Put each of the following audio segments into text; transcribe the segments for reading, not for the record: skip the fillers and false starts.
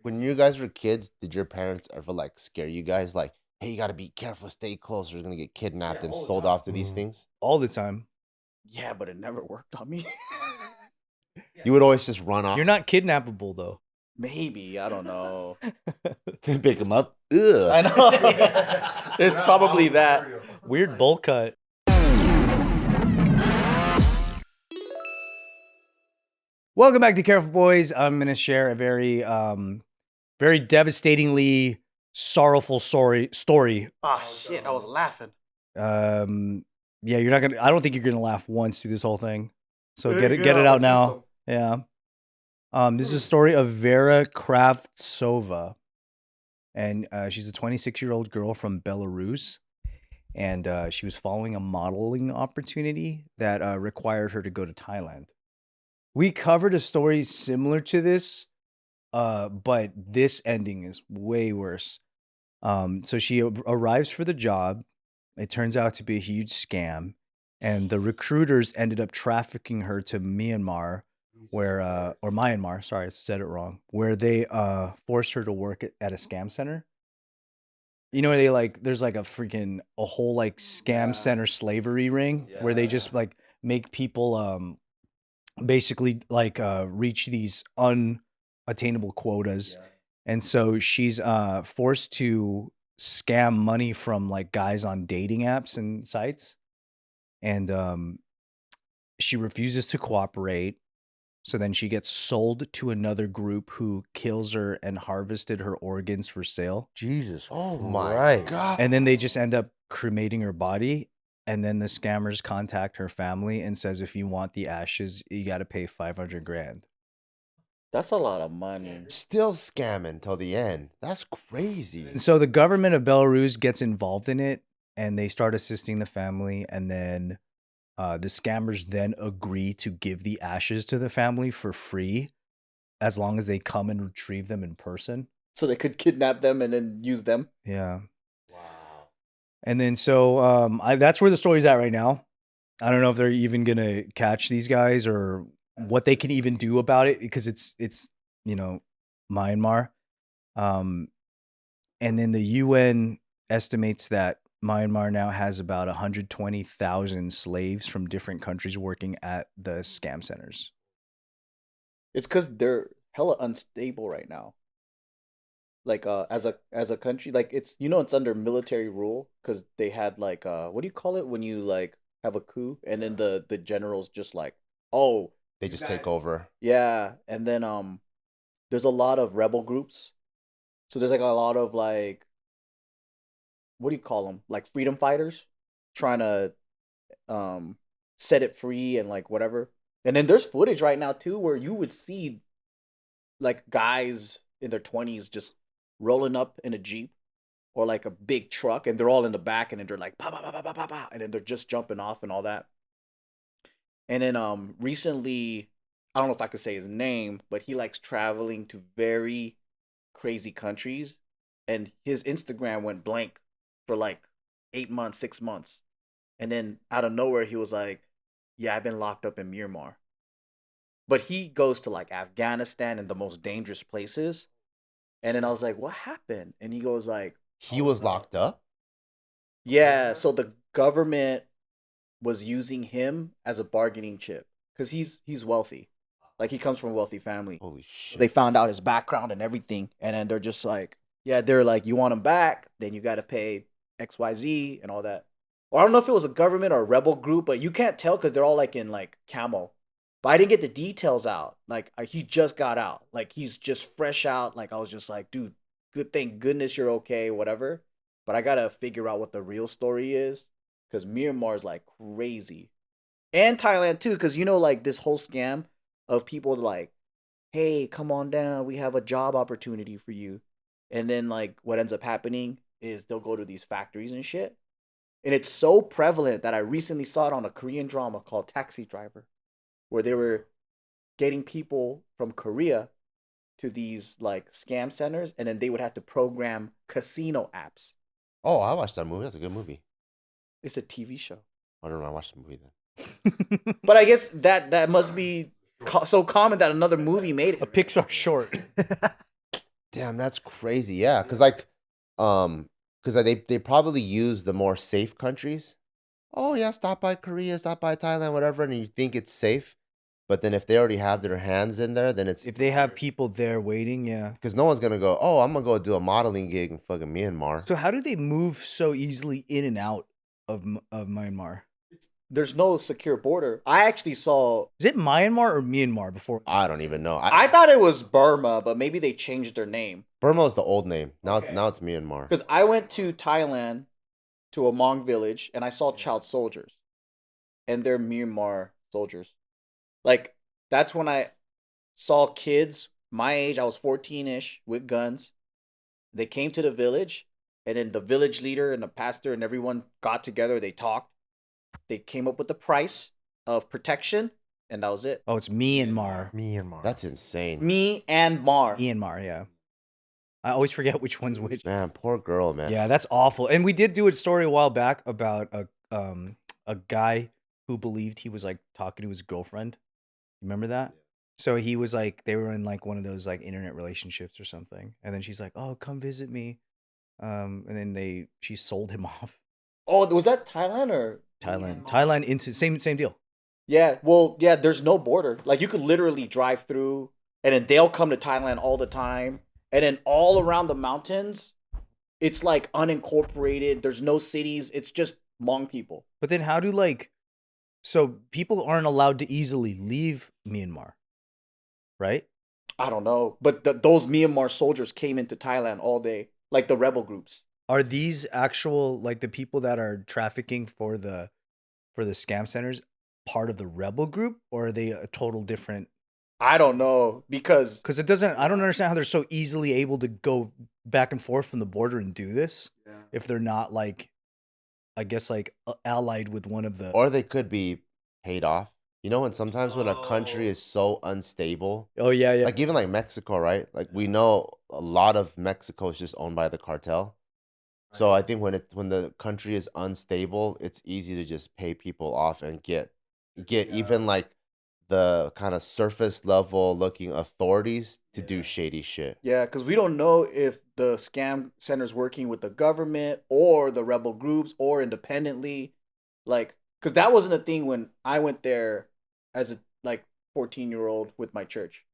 when you guys were kids, did your parents ever like scare you guys like, hey, you gotta be careful, stay close, or you're gonna get kidnapped and sold off to these things? All the time. Yeah, but it never worked on me. You would always just run off. You're not kidnappable though. Maybe, I don't know. Pick them up. Ugh. I know. It's probably that. Weird bowl cut. Welcome back to Careful Boys. I'm gonna share a very devastatingly sorrowful story. Oh shit! I was laughing. Yeah, you're not gonna. I don't think you're gonna laugh once through this whole thing. So Get get it out now. system. Yeah. This is a story of Vera Kravtsova, and she's a 26-year-old girl from Belarus, and she was following a modeling opportunity that required her to go to Thailand. We covered a story similar to this, but this ending is way worse. So she arrives for the job. It turns out to be a huge scam, and the recruiters ended up trafficking her to Myanmar, or Myanmar. Sorry, I said it wrong. Where they forced her to work at a scam center. You know, there's like a whole like scam center slavery ring where they just like make people basically like reach these unattainable quotas. And so she's forced to scam money from like guys on dating apps and sites. And she refuses to cooperate. So then she gets sold to another group who kills her and harvested her organs for sale. Jesus. Oh my God. And then they just end up cremating her body. And then the scammers contact her family and says, if you want the ashes, you got to pay 500 grand. That's a lot of money. Still scamming till the end. That's crazy. And so the government of Belarus gets involved in it, and they start assisting the family. And then the scammers then agree to give the ashes to the family for free, as long as they come and retrieve them in person. So they could kidnap them and then use them? Yeah. And then so that's where the story's at right now. I don't know if they're even gonna catch these guys or what they can even do about it, because it's Myanmar. And then the UN estimates that Myanmar now has about 120,000 slaves from different countries working at the scam centers. It's because they're hella unstable right now. Like as a country, like it's under military rule, because they had like what do you call it when you like have a coup and then the generals just like, oh, they just take over. Yeah, and then there's a lot of rebel groups. So there's like a lot of like, what do you call them? Like freedom fighters trying to set it free and like whatever. And then there's footage right now too where you would see like guys in their 20s just rolling up in a Jeep or like a big truck, and they're all in the back, and then they're like pa pa pa pa pa pa pa, and then they're just jumping off and all that. And then recently, I don't know if I could say his name, but he likes traveling to very crazy countries, and his Instagram went blank for like 8 months, 6 months. And then out of nowhere he was like, yeah, I've been locked up in Myanmar. But he goes to like Afghanistan and the most dangerous places. And then I was like, what happened? And he goes like, he was locked up? Yeah, so the government was using him as a bargaining chip because he's wealthy. Like he comes from a wealthy family. Holy shit. They found out his background and everything. And then they're just like, yeah, they're like, you want him back? Then you got to pay XYZ and all that. Or I don't know if it was a government or a rebel group, but you can't tell because they're all like in like camo. But I didn't get the details out. Like he just got out. Like he's just fresh out. Like I was just like, dude, thank goodness you're okay, whatever. But I got to figure out what the real story is because Myanmar is like crazy. And Thailand too, because like this whole scam of people like, hey, come on down. We have a job opportunity for you. And then like what ends up happening is they'll go to these factories and shit. And it's so prevalent that I recently saw it on a Korean drama called Taxi Driver, where they were getting people from Korea to these like scam centers, and then they would have to program casino apps. Oh, I watched that movie. That's a good movie. It's a TV show. I don't know. I watched the movie then. But I guess that must be so common that another movie made it. A Pixar short. Damn, that's crazy. Yeah, because like, because they probably use the more safe countries. Oh yeah, stop by Korea, stop by Thailand, whatever, and you think it's safe. But then if they already have their hands in there, then it's If they have people there waiting, yeah. because no one's gonna go. Oh, I'm gonna go do a modeling gig in fucking Myanmar. So how do they move so easily in and out of Myanmar? There's no secure border. I actually saw. Is it Myanmar or Myanmar before? I don't even know. I thought it was Burma, but maybe they changed their name. Burma is the old name. Now, Okay. now it's Myanmar. Because I went to Thailand, to a Hmong village, and I saw child soldiers, and they're Myanmar soldiers. Like that's when I saw kids my age. I was 14-ish with guns. They came to the village, and then the village leader and the pastor and everyone got together. They talked. They came up with the price of protection, and that was it. Oh, it's Myanmar. Myanmar. That's insane. Me and Mar. Myanmar, yeah. I always forget which one's which. Man, poor girl, man. Yeah, that's awful. And we did do a story a while back about a guy who believed he was like talking to his girlfriend. Remember that? So he was like, they were in like one of those like internet relationships or something, and then she's like, "Oh, come visit me," and then she sold him off. Oh, was that Thailand or Thailand into same deal. Yeah, well, yeah, there's no border. Like you could literally drive through, and then they'll come to Thailand all the time. And then all around the mountains, it's like unincorporated. There's no cities. It's just Hmong people. But then how do so people aren't allowed to easily leave Myanmar, right? I don't know, but those Myanmar soldiers came into Thailand all day, like the rebel groups. Are these actual like the people that are trafficking for the scam centers part of the rebel group, or are they a total different? I don't know because Because I don't understand how they're so easily able to go back and forth from the border and do this if they're not like, I guess like allied with one of the. Or they could be paid off. You know, and sometimes when a country is so unstable, Oh yeah, yeah. like even like Mexico, right? Like we know a lot of Mexico is just owned by the cartel. So I think when the country is unstable, it's easy to just pay people off and get even like the kind of surface level looking authorities to do shady shit. yeah, because we don't know if the scam center's working with the government or the rebel groups or independently, like because that wasn't a thing when I went there as a like 14-year-old with my church.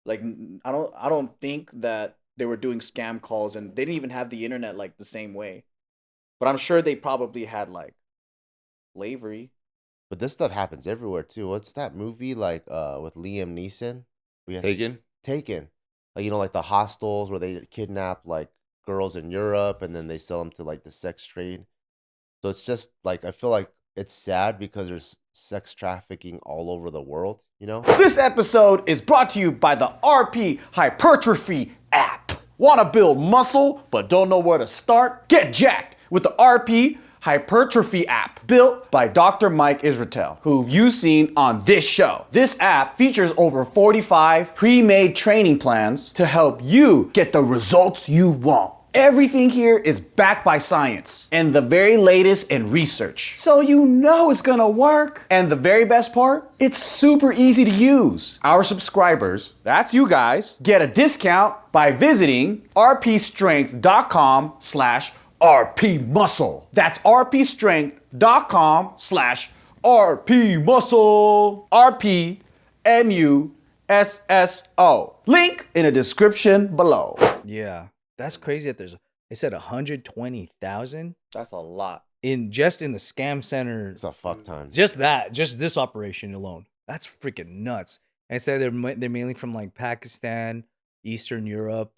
Like I don't think that they were doing scam calls, and they didn't even have the internet like the same way. But I'm sure they probably had like slavery. But this stuff happens everywhere too. What's that movie like with Liam Neeson? We had Taken? Taken. Like you know, like the hostels where they kidnap like girls in Europe and then they sell them to like the sex trade. So it's just like I feel like it's sad because there's sex trafficking all over the world, you know? This episode is brought to you by the RP Hypertrophy app. Want to build muscle but don't know where to start? Get jacked with the RP Hypertrophy app, built by Dr. Mike Israetel, who you've seen on this show. This app features over 45 pre-made training plans to help you get the results you want. Everything here is backed by science and the very latest in research. So you know it's gonna work. And the very best part, it's super easy to use. Our subscribers, that's you guys, get a discount by visiting rpstrength.com/rpmuscle. That's rpstrength.com/rpmuscle. RPMUSSO. Link in the description below. Yeah, that's crazy. That they said 120,000 That's a lot. in the scam center. It's a fuck time. Just this operation alone. That's freaking nuts. And said they're mainly from like Pakistan, Eastern Europe,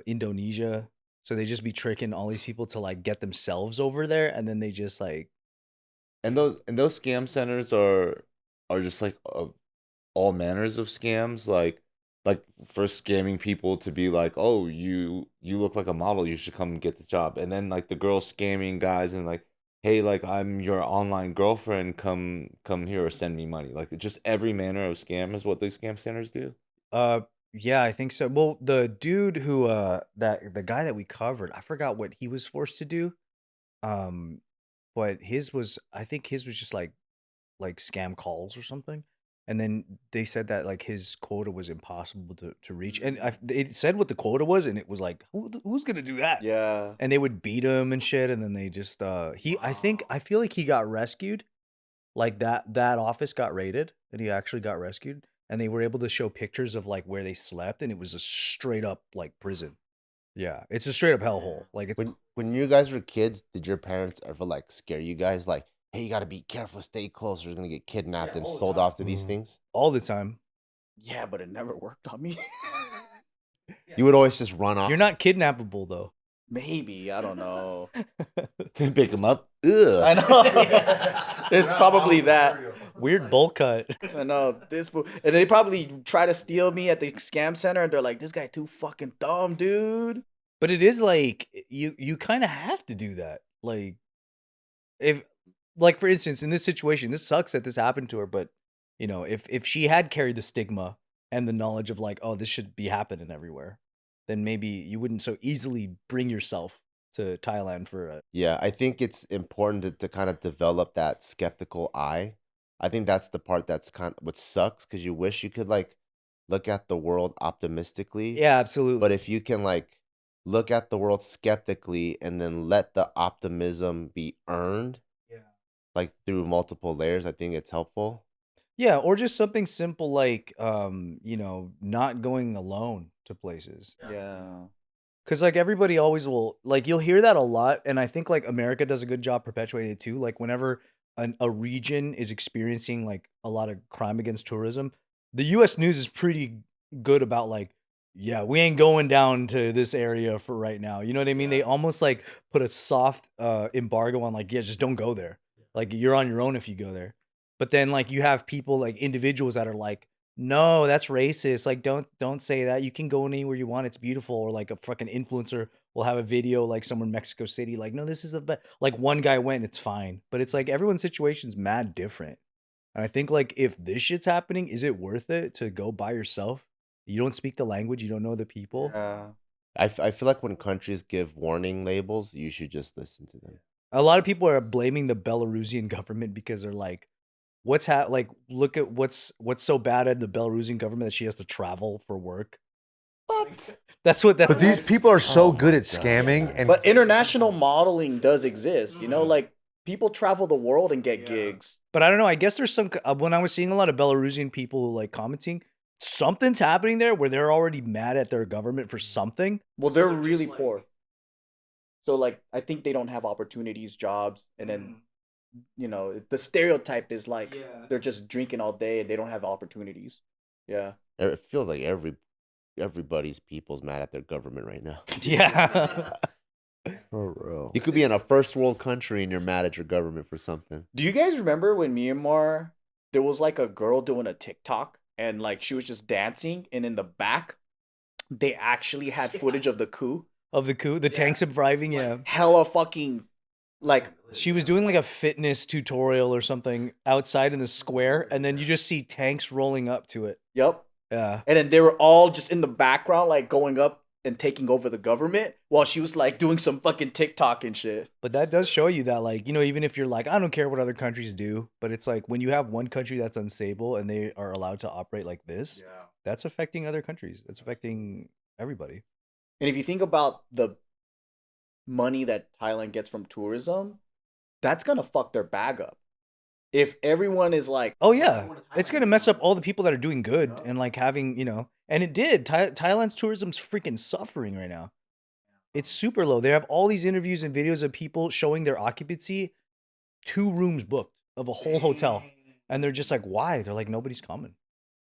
Indonesia. So they just be tricking all these people to like get themselves over there, and then they just like. And those scam centers are just like all manners of scams, like for scamming people to be like, oh, you look like a model, you should come get the job, and then like the girls scamming guys and like, hey, like I'm your online girlfriend, come here or send me money. Like just every manner of scam is what these scam centers do. Yeah, I think so. Well, the dude who the guy that we covered, I forgot what he was forced to do. But I think his was just like scam calls or something. And then they said that like his quota was impossible to reach, and it said what the quota was, and it was like, who's gonna do that? Yeah. And they would beat him and shit, and then they just I feel like he got rescued, like that office got raided, and he actually got rescued, and they were able to show pictures of like where they slept, and it was a straight up like prison. Yeah, it's a straight up hellhole. Like it's When you guys were kids, did your parents ever like scare you guys like, hey, you gotta be careful, stay close, or you're gonna get kidnapped and all the sold time. off to these things? all the time. Yeah, but it never worked on me. You would always just run off. You're not kidnappable though. Maybe, I don't know. Pick him up. Ugh. I know. It's probably that. Weird bowl cut. I know this fool, and they probably try to steal me at the scam center, and they're like, "This guy too fucking dumb, dude." But it is like you kind of have to do that. Like if like for instance in this situation, this sucks that this happened to her, but you know, if she had carried the stigma and the knowledge of like, oh, this should be happening everywhere, then maybe you wouldn't so easily bring yourself to Thailand for a Yeah, I think it's important to kind of develop that skeptical eye. I think that's the part that's kind of what sucks because you wish you could like look at the world optimistically. yeah, absolutely. But if you can like look at the world skeptically and then let the optimism be earned, like through multiple layers, I think it's helpful. Yeah, or just something simple like you know, not going alone to places. Yeah. Cause like everybody always will like you'll hear that a lot, and I think like America does a good job perpetuating it too. Like whenever a region is experiencing like a lot of crime against tourism, the U.S. news is pretty good about like, yeah, we ain't going down to this area for right now. You know what I mean? They almost like put a soft embargo on like, yeah, just don't go there. Like you're on your own if you go there. But then like you have people like individuals that are like, no, that's racist. Like, don't say that. You can go anywhere you want. It's beautiful. Or like a fucking influencer will have a video like somewhere in Mexico City. Like, no, this is the best. Like one guy went, it's fine. But it's like everyone's situation's mad different. And I think like if this shit's happening, is it worth it to go by yourself? You don't speak the language. You don't know the people. Yeah. I feel like when countries give warning labels, you should just listen to them. A lot of people are blaming the Belarusian government because they're like, like look at what's so bad at the Belarusian government that she has to travel for work. What? That's what that. But these people are so Oh good my at God. scamming, and But international modeling does exist. You know, like people travel the world and get gigs. But I don't know. I guess there's some when I was seeing a lot of Belarusian people like commenting, something's happening there where they're already mad at their government for something. Well, they're really poor. So like I think they don't have opportunities, jobs, and then you know, the stereotype is like they're just drinking all day and they don't have opportunities. Yeah. It feels like everybody's people's mad at their government right now. Yeah. for real. You could be in a first world country and you're mad at your government for something. Do you guys remember when Myanmar there was like a girl doing a TikTok and like she was just dancing and in the back they actually had footage of the coup? Of the coup, the tanks arriving. Yeah. Hella fucking like She was doing like a fitness tutorial or something outside in the square, and then you just see tanks rolling up to it. yep. Yeah. And then they were all just in the background like going up and taking over the government while she was like doing some fucking TikTok and shit. But that does show you that, like, you know, even if you're like, I don't care what other countries do, but it's like when you have one country that's unstable and they are allowed to operate like this, that's affecting other countries. It's affecting everybody. And if you think about the money that Thailand gets from tourism, that's gonna fuck their bag up. If everyone is like, Oh yeah, it's gonna mess up all the people that are doing good and like having, you know, and it did. Thailand's tourism's freaking suffering right now. It's super low. They have all these interviews and videos of people showing their occupancy, 2 rooms booked of a whole hotel, and they're just like, why? They're like, nobody's coming.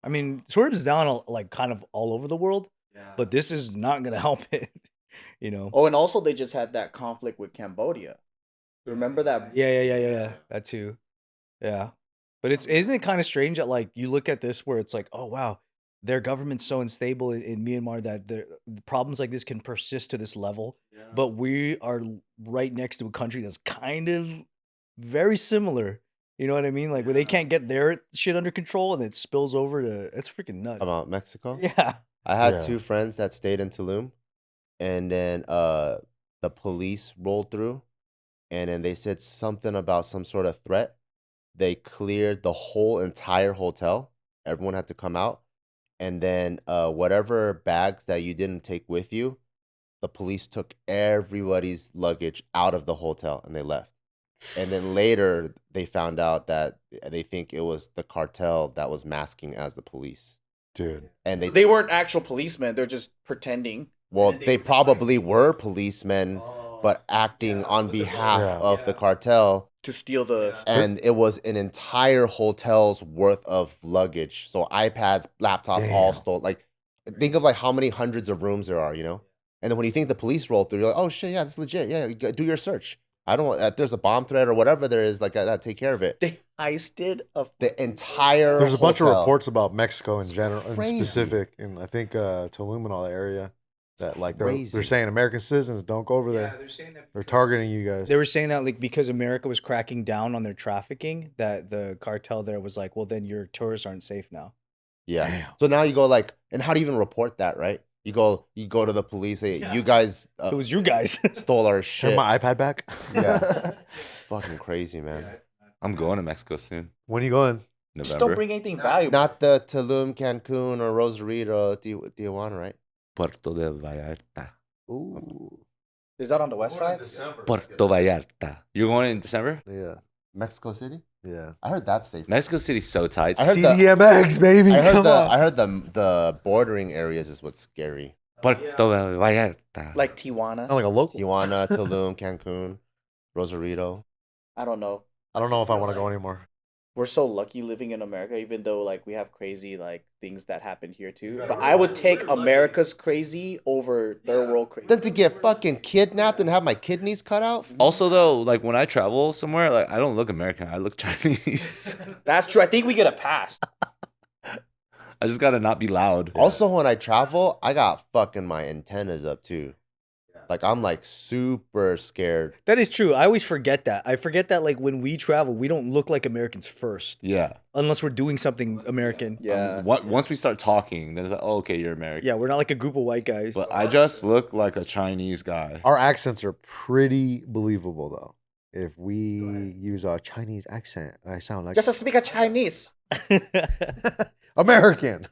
I mean, tourism's down like kind of all over the world, but this is not gonna help it. You know? oh, and also they just had that conflict with Cambodia. Remember that? Yeah. That too. Yeah. But isn't it kind of strange that like you look at this where it's like, oh wow, their government's so unstable in Myanmar that the problems like this can persist to this level. But we are right next to a country that's kind of very similar. You know what I mean? Like where they can't get their shit under control and it spills over to it's freaking nuts. About Mexico? Yeah. I had Yeah. 2 friends that stayed in Tulum, and then the police rolled through, and then they said something about some sort of threat. They cleared the whole entire hotel, everyone had to come out, and then whatever bags that you didn't take with you, the police took everybody's luggage out of the hotel and they left. And then later they found out that they think it was the cartel that was masking as the police. Dude. And They weren't actual policemen. They're just pretending. well, they probably were policemen, but acting on behalf Yeah. of the cartel. To steal the... And it was an entire hotel's worth of luggage. So iPads, laptops, all Damn. stole. Like, think of like how many hundreds of rooms there are, you know? And then when you think the police roll through, you're like, oh shit, yeah, this is legit. Yeah, you do your search. I don't want, if there's a bomb threat or whatever there is, like, I gotta take care of it. They heisted a... The entire There's a bunch of hotel. reports about Mexico in It's general, in crazy. specific, and I think Tulum and all that area, that like they're crazy. saying American citizens don't go over there. they're saying that They're targeting you guys. they were saying that like because America was cracking down on their trafficking, that the cartel there was like, well, then your tourists aren't safe now. Yeah. Damn. So now you go like, and how do you even report that, right? You go to the police, say, you guys It was you guys. stole our Turn shit. my iPad back. Yeah. Fucking crazy, man. I'm going to Mexico soon. When you going? Just November. don't bring anything valuable. Not the Tulum, Cancun, or Rosarito, Tijuana, right? Puerto de Vallarta. Ooh. Is that on the west side? Puerto Vallarta. You're going in December? Yeah. Mexico City? Yeah. I heard that's safe. Mexico City's so tight. I heard CDMX, baby. I heard Come on. I heard the bordering areas is what's scary. Puerto Vallarta. Like Tijuana? Sound like a local. Tijuana, Tulum, Cancun, Rosarito. I don't know. I don't know if I want to go anymore. We're so lucky living in America, even though like we have crazy like things that happen here too. But I would take America's crazy over third world crazy. Then to get fucking kidnapped and have my kidneys cut out? Also, though, like when I travel somewhere, like I don't look American. I look Chinese. That's true. I think we get a pass. I just gotta not be loud. Also, when I travel, I got fucking my antennas up too. Like, I'm like super scared. That is true. I always forget that. I forget that like when we travel, we don't look like Americans first, Yeah. unless we're doing something American. Yeah. Once we start talking, then it's like, oh, okay, you're American. Yeah, we're not like a group of white guys. But I just look like a Chinese guy. Our accents are pretty believable, though. If we use a Chinese accent, I sound like Just to speak a Chinese. American.